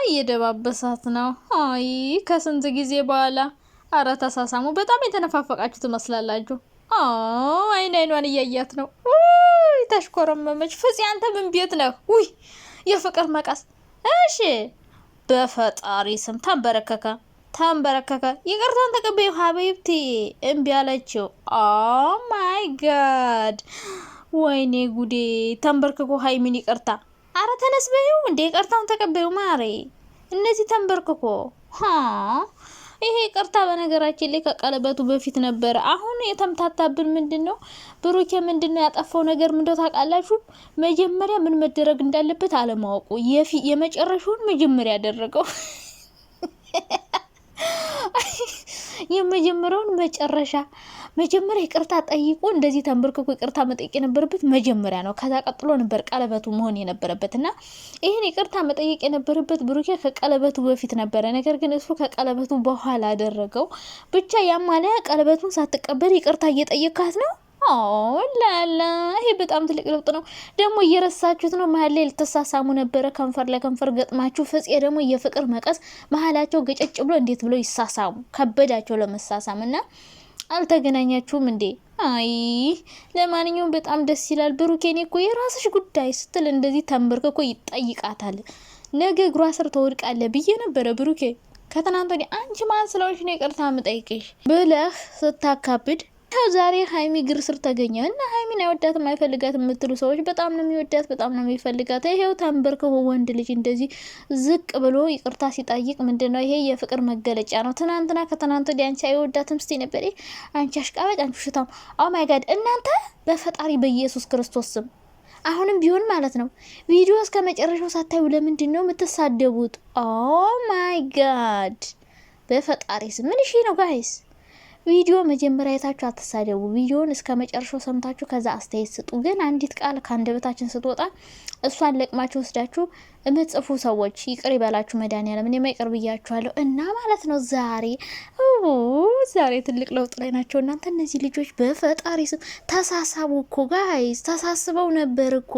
እየደባበሳት ነው። አይ ከስንት ጊዜ በኋላ አረ ተሳሳሙ። በጣም የተነፋፈቃችሁ ትመስላላችሁ። አይን አይኗን እያያት ነው። ውይ ተሽኮረመመች። ፍፄ አንተ ምን ቤት ነህ? ውይ የፍቅር መቃስ። እሺ በፈጣሪ ስም ተንበረከከ። ይቅርታን ተቀበዩ ሀቢብቲ። እምቢ አለችው። ኦ ማይ ጋድ ወይኔ ጉዴ። ተንበርክኮ ሀይሚን ይቅርታ። አረ ተነስ በይው እንዴ! ይቅርታውን ተቀበዩ ማሬ። እነዚህ ተንበርክኮ ይሄ ይቅርታ በነገራችን ላይ ከቀለበቱ በፊት ነበረ። አሁን የተምታታብን ምንድነው? ብሩኬ ምንድነው ያጠፋው ነገር ምንድነው ታውቃላችሁ? መጀመሪያ ምን መደረግ እንዳለበት አለማወቁ የመጨረሻውን መጀመሪያ ያደረገው የመጀመሪያውን መጀመሪያ ይቅርታ ጠይቆ እንደዚህ ተንበርክኮ ይቅርታ መጠየቅ የነበረበት መጀመሪያ ነው። ከዛ ቀጥሎ ነበር ቀለበቱ መሆን የነበረበት እና ይሄን ይቅርታ መጠየቅ የነበረበት ብሩኬ ከቀለበቱ በፊት ነበረ። ነገር ግን እሱ ከቀለበቱ በኋላ አደረገው። ብቻ ያማለ ቀለበቱን ሳትቀበል ይቅርታ እየጠየካት ነው። ላላ ይሄ በጣም ትልቅ ለውጥ ነው። ደግሞ እየረሳችሁት ነው። መሀል ላይ ልትሳሳሙ ነበረ፣ ከንፈር ለከንፈር ገጥማችሁ። ፍፄ ደግሞ የፍቅር መቀስ መሀላቸው ገጨጭ ብሎ እንዴት ብሎ ይሳሳሙ? ከበዳቸው ለመሳሳም እና አልተገናኛችሁም እንዴ? አይ ለማንኛውም በጣም ደስ ይላል። ብሩኬኔ እኮ የራስሽ ጉዳይ ስትል እንደዚህ ተንበርክኮ ይጠይቃታል። ነገ እግሯ ስር ተወድቃለ ብዬ ነበረ ብሩኬ ከትናንት ወዲያ። አንቺ ማን ስለሆንሽ ነው ይቅርታ የምጠይቅሽ ብለህ ስታካብድ ዛሬ ሀይሚ ግር ስር ተገኘ እና ሀይሚን አይወዳትም አይፈልጋትም የምትሉ ሰዎች በጣም ነው የሚወዳት፣ በጣም ነው የሚፈልጋት። ይሄው ተንበርክኮ ወንድ ልጅ እንደዚህ ዝቅ ብሎ ይቅርታ ሲጠይቅ ምንድነው ይሄ? የፍቅር መገለጫ ነው። ትናንትና ከትናንት ወዲያ አንቺ አይወዳትም ስቲ ነበር። አንቺ አሽቃባጭ፣ አንቺ ሽታም። ኦ ማይ ጋድ! እናንተ በፈጣሪ በኢየሱስ ክርስቶስ ስም አሁንም ቢሆን ማለት ነው ቪዲዮ እስከ መጨረሻው ሳታዩ ለምንድን ነው የምትሳደቡት? ኦ ማይ ጋድ! በፈጣሪ ስም ምን ነው ጋይስ? ቪዲዮ መጀመሪያ አይታችሁ አትሳደቡ። ቪዲዮን እስከ መጨረሻው ሰምታችሁ ከዛ አስተያየት ስጡ። ግን አንዲት ቃል ከአንደበታችን ስትወጣ እሷን ለቅማችሁ ወስዳችሁ እምጽፉ ሰዎች ይቅር ይበላችሁ መድኃኒዓለም። እኔማ ይቅር ብያችኋለሁ። እና ማለት ነው ዛሬ ትልቅ ለውጥ ላይ ናቸው እናንተ እነዚህ ልጆች። በፈጣሪ ስም ተሳሳቡ እኮ ጋይስ፣ ተሳስበው ነበር እኮ።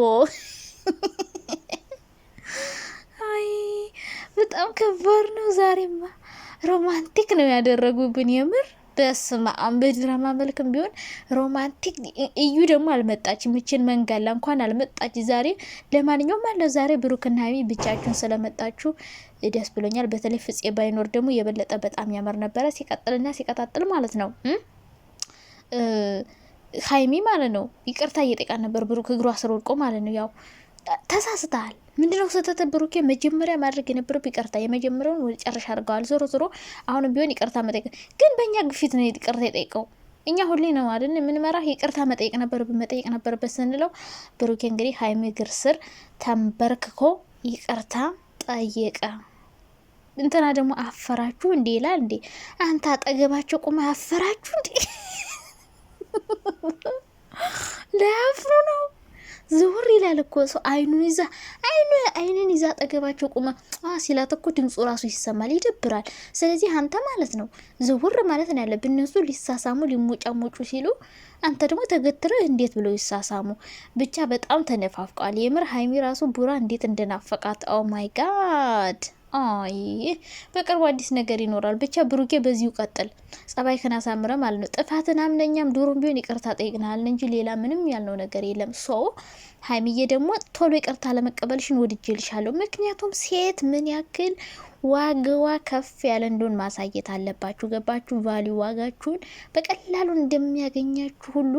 አይ በጣም ከባድ ነው። ዛሬማ ሮማንቲክ ነው ያደረጉብን የምር። በስመ አብ! በድራማ መልክም ቢሆን ሮማንቲክ። እዩ ደግሞ አልመጣች፣ ምችን መንጋላ እንኳን አልመጣች ዛሬ። ለማንኛውም ማለት ዛሬ ብሩክና ሀይሚ ብቻችሁን ስለመጣችሁ ደስ ብሎኛል። በተለይ ፍፄ ባይኖር ደግሞ የበለጠ በጣም ያመር ነበረ። ሲቀጣጥል ማለት ነው ሀይሚ ማለት ነው ይቅርታ እየጠየቃ ነበር ብሩክ እግሯ ስር ወድቆ ማለት ነው። ያው ተሳስተሃል። ምንድነው ስህተት? ብሩኬ መጀመሪያ ማድረግ የነበረው ይቅርታ፣ የመጀመሪያውን ወደ ጨረሻ አድርገዋል። ዞሮ አሁንም ቢሆን ይቅርታ መጠየቅ ግን በእኛ ግፊት ነው ይቅርታ የጠየቀው። እኛ ሁሌ ነው አይደል የምንመራ። ይቅርታ መጠየቅ ነበረበት ስንለው ብሩኬ እንግዲህ ሀይሚ እግር ስር ተንበርክኮ ይቅርታ ጠየቀ። እንትና ደግሞ አፈራችሁ እንዴ ይላል እንዴ! አንተ አጠገባቸው ቁማ አፈራችሁ እንዴ? ለያፍሩ ነው ዝውር ይላል እኮ ሰው አይኑን ይዛ አጠገባቸው ቁማ ሲላት እኮ ድምፁ ራሱ ይሰማል፣ ይደብራል። ስለዚህ አንተ ማለት ነው ዝውር ማለት ነው ያለብን። እነሱ ሊሳሳሙ ሊሞጫሞጩ ሲሉ አንተ ደግሞ ተገትረህ እንዴት ብለው ይሳሳሙ? ብቻ በጣም ተነፋፍቀዋል የምር። ሀይሚ ራሱ ቡራ እንዴት እንደናፈቃት ኦ ማይ ጋድ። አይ በቅርቡ አዲስ ነገር ይኖራል። ብቻ ብሩኬ በዚሁ ቀጥል፣ ጸባይ ከናሳምረ ማለት ነው። ጥፋትን አምነኛም ዶሮም ቢሆን ይቅርታ ጠይቅናል እንጂ ሌላ ምንም ያልነው ነገር የለም። ሀይሚዬ ደግሞ ቶሎ ይቅርታ ለመቀበልሽን ወድጄልሻለሁ። ምክንያቱም ሴት ምን ያክል ዋጋዋ ከፍ ያለ እንደሆን ማሳየት አለባችሁ። ገባችሁ? ቫልዩ ዋጋችሁን በቀላሉ እንደሚያገኛችሁ ሁሉ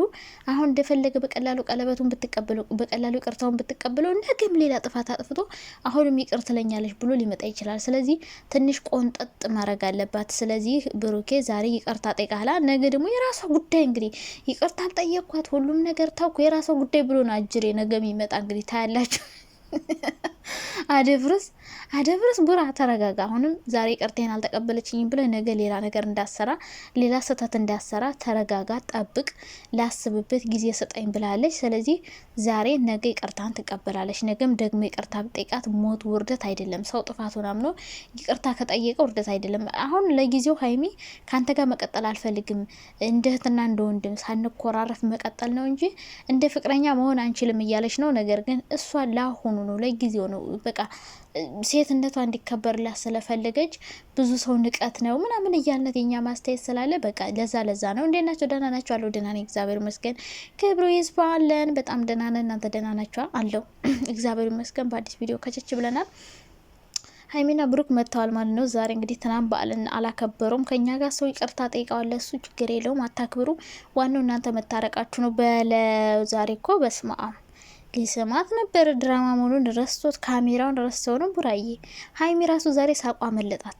አሁን እንደፈለገ በቀላሉ ቀለበቱን ብትቀበለው፣ በቀላሉ ይቅርታውን ብትቀበለው ነገም ሌላ ጥፋት አጥፍቶ አሁንም ይቅር ትለኛለች ብሎ ሊመጣ ይችላል። ስለዚህ ትንሽ ቆንጠጥ ማድረግ አለባት። ስለዚህ ብሩኬ ዛሬ ይቅርታ ጠይቃላ፣ ነገ ደግሞ የራሷ ጉዳይ። እንግዲህ ይቅርታ ጠየቅኳት ሁሉም ነገር ታውኩ የራሷ ጉዳይ ብሎ ነው አጅሬ ነገ የሚመጣ። እንግዲህ ታያላችሁ። አደብረስ ቡራ ተረጋጋ። አሁንም ዛሬ ቅርቴን አልተቀበለችኝም ብለ ነገ ሌላ ነገር እንዳሰራ፣ ሌላ ስህተት እንዳሰራ ተረጋጋ፣ ጠብቅ፣ ላስብበት ጊዜ ስጠኝ ብላለች። ስለዚህ ዛሬ ነገ ይቅርታን ትቀበላለች። ነገም ደግሞ ይቅርታ ብጠይቃት ሞት ውርደት አይደለም። ሰው ጥፋቱን አምኖ ይቅርታ ከጠየቀ ውርደት አይደለም። አሁን ለጊዜው ሀይሚ ካንተ ጋር መቀጠል አልፈልግም፣ እንደ እህትና እንደ ወንድም ሳንኮራረፍ መቀጠል ነው እንጂ እንደ ፍቅረኛ መሆን አንችልም እያለች ነው። ነገር ግን እሷ ላሁኑ ነው ለጊዜው ነው በቃ ሴትነቷ እንዲከበርላት ስለፈለገች ብዙ ሰው ንቀት ነው ምናምን እያልነት የኛ ማስተያየት ስላለ በቃ ለዛ ነው። እንዴት ናቸው? ደህና ናቸው አለው። ደህና ነኝ እግዚአብሔር ይመስገን። ክብሩ ይስፋ አለን። በጣም ደህና ነን። እናንተ ደህና ናቸው አለው። እግዚአብሔር ይመስገን። በአዲስ ቪዲዮ ከቸች ብለናል። ሀይሚና ብሩክ መጥተዋል ማለት ነው። ዛሬ እንግዲህ ትናንት በዓልን አላከበሩም ከኛ ጋር ሰው ይቅርታ ጠይቀዋል። እሱ ችግር የለውም አታክብሩ፣ ዋናው እናንተ መታረቃችሁ ነው። ዛሬ እኮ በስመ አብ ሊስማት ነበር ድራማ መሆኑን ረስቶት ካሜራውን ረስተው ነው ቡራዬ። ሀይሚ ራሱ ዛሬ ሳቋ መለጣት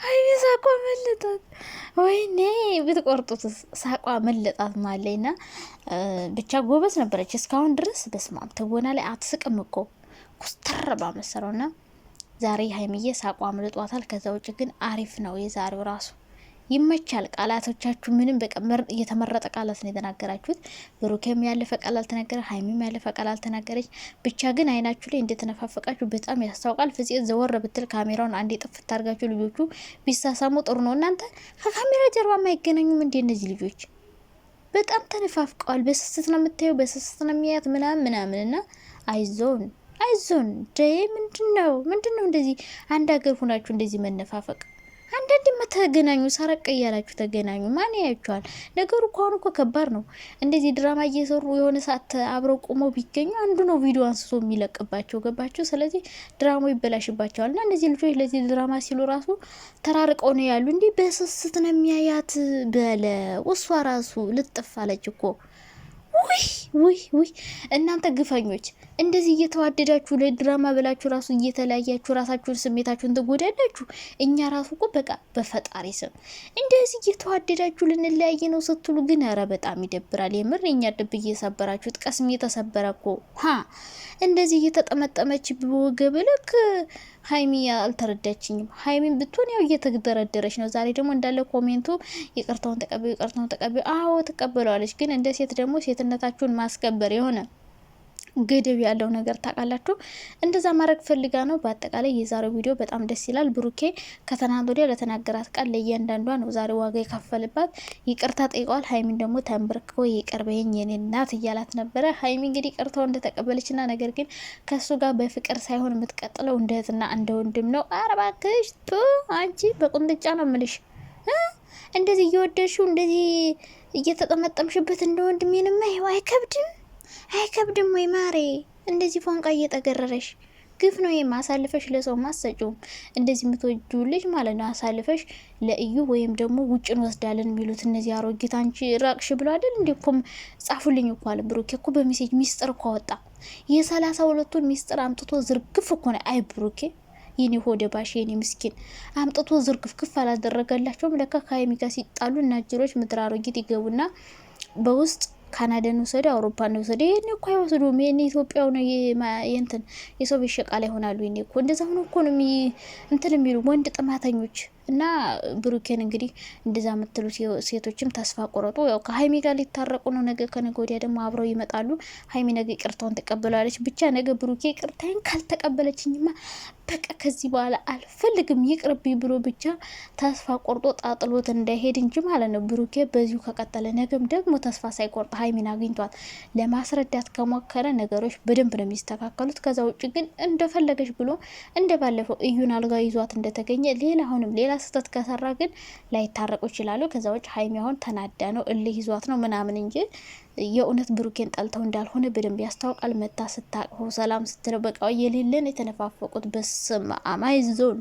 ሀይሚ ሳቋ መለጣት። ወይኔ ብትቆርጡት ሳቋ መለጣት ማለይና ብቻ ጎበዝ ነበረች እስካሁን ድረስ። በስማም ትወና ላይ አትስቅም እኮ ኩስተር ባመሰረውና ዛሬ ሀይሚዬ ሳቋ አምልጧታል። ከዛ ውጭ ግን አሪፍ ነው የዛሬው ራሱ ይመቻል። ቃላቶቻችሁ ምንም በቃ እየተመረጠ ቃላት ነው የተናገራችሁት። ብሩኬም ያለፈ ቃል አልተናገረ፣ ሀይሚም ያለፈ ቃል አልተናገረች። ብቻ ግን አይናችሁ ላይ እንደተነፋፈቃችሁ በጣም ያስታውቃል። ፍፄ ዘወር ብትል ካሜራውን አንዴ ጥፍት አድርጋችሁ ልጆቹ ቢሳሳሙ ጥሩ ነው። እናንተ ከካሜራ ጀርባ የማይገናኙም እንዴ እነዚህ ልጆች? በጣም ተነፋፍቀዋል። በስስት ነው የምታየው፣ በስስት ነው የሚያት ምናምን እና አይዞን ምንድነው እንደዚህ አንድ ሀገር ሁናችሁ እንደዚህ መነፋፈቅ? አንዳንድ ተገናኙ፣ ሰረቀ እያላችሁ ተገናኙ። ማን ያያችኋል? ነገሩ ከሆኑ እኮ ከባድ ነው። እንደዚህ ድራማ እየሰሩ የሆነ ሰዓት አብረው ቁመው ቢገኙ አንዱ ነው ቪዲዮ አንስቶ የሚለቅባቸው። ገባቸው? ስለዚህ ድራማው ይበላሽባቸዋል። እና እነዚህ ልጆች ለዚህ ድራማ ሲሉ ራሱ ተራርቀው ነው ያሉ። እንዲህ በስስት ነው የሚያያት በለ እሷ ራሱ ልጥፍ አለች እኮ። ውይ እናንተ ግፈኞች እንደዚህ እየተዋደዳችሁ ለድራማ ብላችሁ ራሱ እየተለያያችሁ ራሳችሁን ስሜታችሁን ትጎዳላችሁ። እኛ ራሱ እኮ በቃ በፈጣሪ ስም እንደዚህ እየተዋደዳችሁ ልንለያየ ነው ስትሉ ግን ኧረ በጣም ይደብራል። የምር የኛ ልብ እየሰበራችሁት፣ ቀስሜ የተሰበረ እኮ እንደዚህ እየተጠመጠመች በወገብ ልክ። ሀይሚ አልተረዳችኝም። ሀይሚን ብትሆን ያው እየተደረደረች ነው። ዛሬ ደግሞ እንዳለ ኮሜንቱ ይቅርታውን ተቀበዩ። አዎ ትቀበለዋለች። ግን እንደ ሴት ደግሞ ሴትነታችሁን ማስከበር የሆነ ገደብ ያለው ነገር ታውቃላችሁ። እንደዛ ማድረግ ፈልጋ ነው። በአጠቃላይ የዛሬው ቪዲዮ በጣም ደስ ይላል። ብሩኬ ከተናንት ወዲያ ለተናገራት ቃል ለእያንዳንዷ ነው ዛሬ ዋጋ የከፈልባት። ይቅርታ ጠይቀዋል። ሀይሚን ደግሞ ተንበርክኮ ይቅር በይኝ የኔ እናት እያላት ነበረ። ሀይሚ እንግዲህ ይቅርታው እንደተቀበለችና ነገር ግን ከሱ ጋር በፍቅር ሳይሆን የምትቀጥለው እንደ እህትና እንደ ወንድም ነው። ኧረ እባክሽ አንቺ በቁንጥጫ ነው የምልሽ። እንደዚህ እየወደድሽው እንደዚህ እየተጠመጠምሽበት እንደ ወንድም የንማ አይከብድም ወይ ማሬ? እንደዚህ ፎንቃ እየጠገረረሽ ግፍ ነው አሳልፈሽ ለሰው ማሰጪውም። እንደዚህ የምትወጂው ልጅ ማለት ነው አሳልፈሽ ለእዩ ወይም ደግሞ ውጭን ወስዳለን የሚሉት እነዚህ አሮጊት። አንቺ ራቅሽ ብሎ አይደል እንዴ? እኮ ጻፉልኝ እኮ አለ ብሩኬ እኮ በሜሴጅ ሚስጥር እኮ ወጣ። የ32ቱን ሚስጥር አምጥቶ ዝርግፍ እኮ ነው። አይ ብሩኬ የኔ ሆደ ባሽ የኔ ምስኪን አምጥቶ ዝርግፍግፍ አላደረገላቸውም። ለካ ከሀይሚ ጋር ሲጣሉ እና ጅሮች ምድር አሮጊት ይገቡና በውስጥ ካናዳን ወሰደ፣ አውሮፓን ወሰደ። ይሄኔ እኮ አይወስዱም። ይሄኔ ኢትዮጵያው ነው የእንትን የሰው ቤት ሸቃላ ይሆናሉ። ይሄኔ እኮ እንደዛ ሆኖ እኮ ነው እንትን የሚሉ ወንድ ጥማተኞች። እና ብሩኬን እንግዲህ እንደዛ የምትሉ ሴቶችም ተስፋ ቆረጡ። ያው ከሀይሚ ጋር ሊታረቁ ነው። ነገ ከነገ ወዲያ ደግሞ አብረው ይመጣሉ። ሀይሚ ነገ ይቅርታውን ተቀበላለች። ብቻ ነገ ብሩኬ ይቅርታዬን ካልተቀበለችኝማ በቃ ከዚህ በኋላ አልፈልግም ይቅርብኝ ብሎ ብቻ ተስፋ ቆርጦ ጣጥሎት እንዳይሄድ እንጂ ማለት ነው። ብሩኬ በዚሁ ከቀጠለ ነገም ደግሞ ተስፋ ሳይቆርጥ ሀይሚን አግኝቷት ለማስረዳት ከሞከረ ነገሮች በደንብ ነው የሚስተካከሉት። ከዛ ውጭ ግን እንደፈለገች ብሎ እንደባለፈው እዩን አልጋ ይዟት እንደተገኘ አሁንም ሌላ ስህተት ከሰራ ግን ላይታረቁ ይችላሉ። ከዛ ውጭ ሀይሚ አሁን ተናዳ ነው እልህ ይዟት ነው ምናምን እንጂ የእውነት ብሩኬን ጠልተው እንዳልሆነ በደንብ ያስታውቃል። መታ ስታቅፈው ሰላም ስትለው በቃ የሌለን የተነፋፈቁት በስመ አብ አይዞን